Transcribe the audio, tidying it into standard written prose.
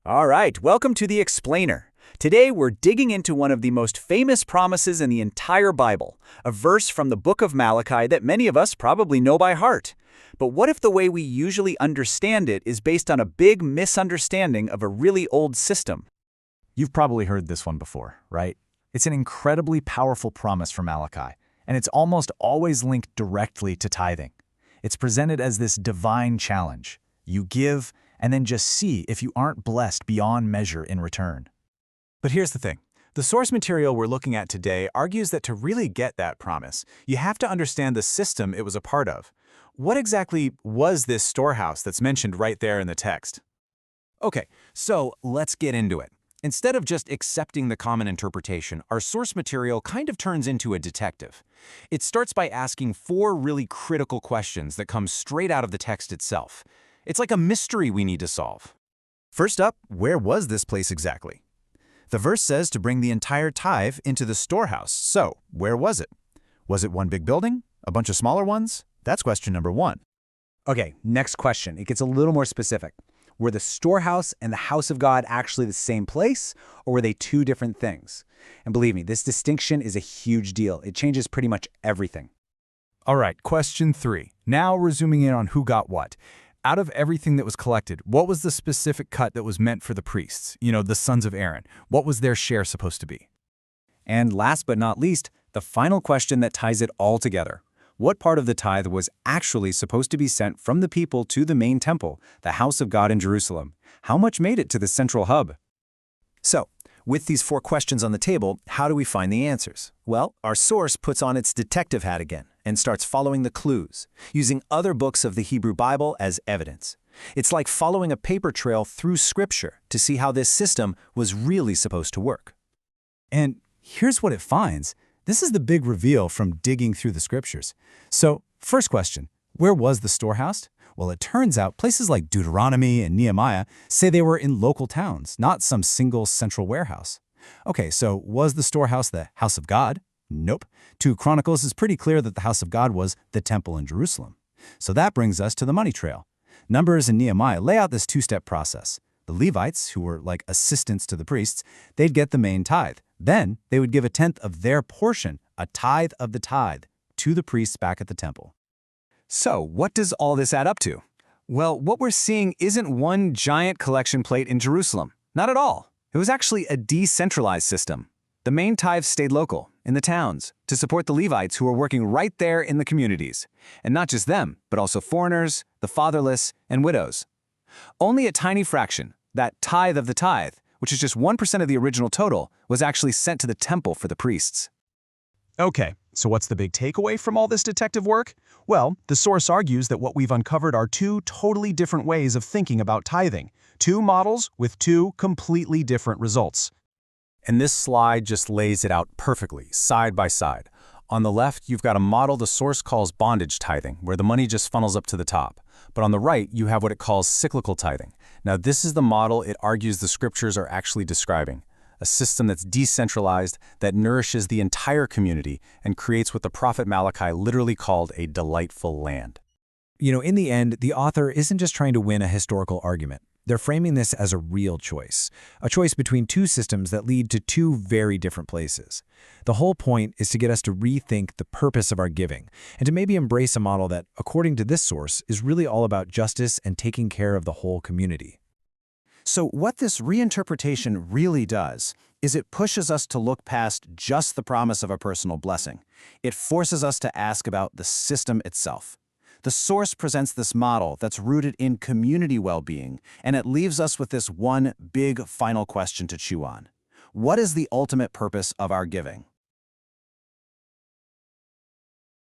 All right, welcome to The Explainer. Today we're digging into one of the most famous promises in the entire Bible, a verse from the book of Malachi that many of us probably know by heart. But what if the way we usually understand it is based on a big misunderstanding of a really old system? You've probably heard this one before, right? It's an incredibly powerful promise from Malachi, and it's almost always linked directly to tithing. It's presented as this divine challenge. You give, and then just see if you aren't blessed beyond measure in return. But here's the thing. The source material we're looking at today argues that to really get that promise, you have to understand the system it was a part of. What exactly was this storehouse that's mentioned right there in the text? Okay, so let's get into it. Instead of just accepting the common interpretation, our source material kind of turns into a detective. It starts by asking 4 really critical questions that come straight out of the text itself. It's like a mystery we need to solve. First up, where was this place exactly? The verse says to bring the entire tithe into the storehouse. So, where was it? Was it one big building? A bunch of smaller ones? That's question number 1. Okay, next question. It gets a little more specific. Were the storehouse and the house of God actually the same place, or were they 2 different things? And believe me, this distinction is a huge deal. It changes pretty much everything. All right, question 3. Now we're zooming in on who got what. Out of everything that was collected, what was the specific cut that was meant for the priests? The sons of Aaron. What was their share supposed to be? And last but not least, the final question that ties it all together. What part of the tithe was actually supposed to be sent from the people to the main temple, the house of God in Jerusalem? How much made it to the central hub? So, with these 4 questions on the table, how do we find the answers? Well, our source puts on its detective hat again and starts following the clues, using other books of the Hebrew Bible as evidence. It's like following a paper trail through Scripture to see how this system was really supposed to work. And here's what it finds. This is the big reveal from digging through the Scriptures. So, first question, where was the storehouse? Well, it turns out places like Deuteronomy and Nehemiah say they were in local towns, not some single central warehouse. Okay, so was the storehouse the house of God? Nope. 2 Chronicles is pretty clear that the house of God was the temple in Jerusalem. So that brings us to the money trail. Numbers and Nehemiah lay out this 2-step process. The Levites, who were like assistants to the priests, they'd get the main tithe. Then they would give a tenth of their portion, a tithe of the tithe, to the priests back at the temple. So, what does all this add up to? Well, what we're seeing isn't one giant collection plate in Jerusalem. Not at all. It was actually a decentralized system. The main tithe stayed local, in the towns, to support the Levites who were working right there in the communities. And not just them, but also foreigners, the fatherless, and widows. Only a tiny fraction, that tithe of the tithe, which is just 1% of the original total, was actually sent to the temple for the priests. Okay, so what's the big takeaway from all this detective work? Well, the source argues that what we've uncovered are 2 totally different ways of thinking about tithing. 2 models with 2 completely different results. And this slide just lays it out perfectly, side by side. On the left, you've got a model the source calls bondage tithing, where the money just funnels up to the top. But on the right, you have what it calls cyclical tithing. Now, this is the model it argues the scriptures are actually describing. A system that's decentralized, that nourishes the entire community, and creates what the prophet Malachi literally called a delightful land. In the end, the author isn't just trying to win a historical argument. They're framing this as a real choice, a choice between 2 systems that lead to 2 very different places. The whole point is to get us to rethink the purpose of our giving, and to maybe embrace a model that, according to this source, is really all about justice and taking care of the whole community. So what this reinterpretation really does is it pushes us to look past just the promise of a personal blessing. It forces us to ask about the system itself. The source presents this model that's rooted in community well-being, and it leaves us with this one big final question to chew on. What is the ultimate purpose of our giving?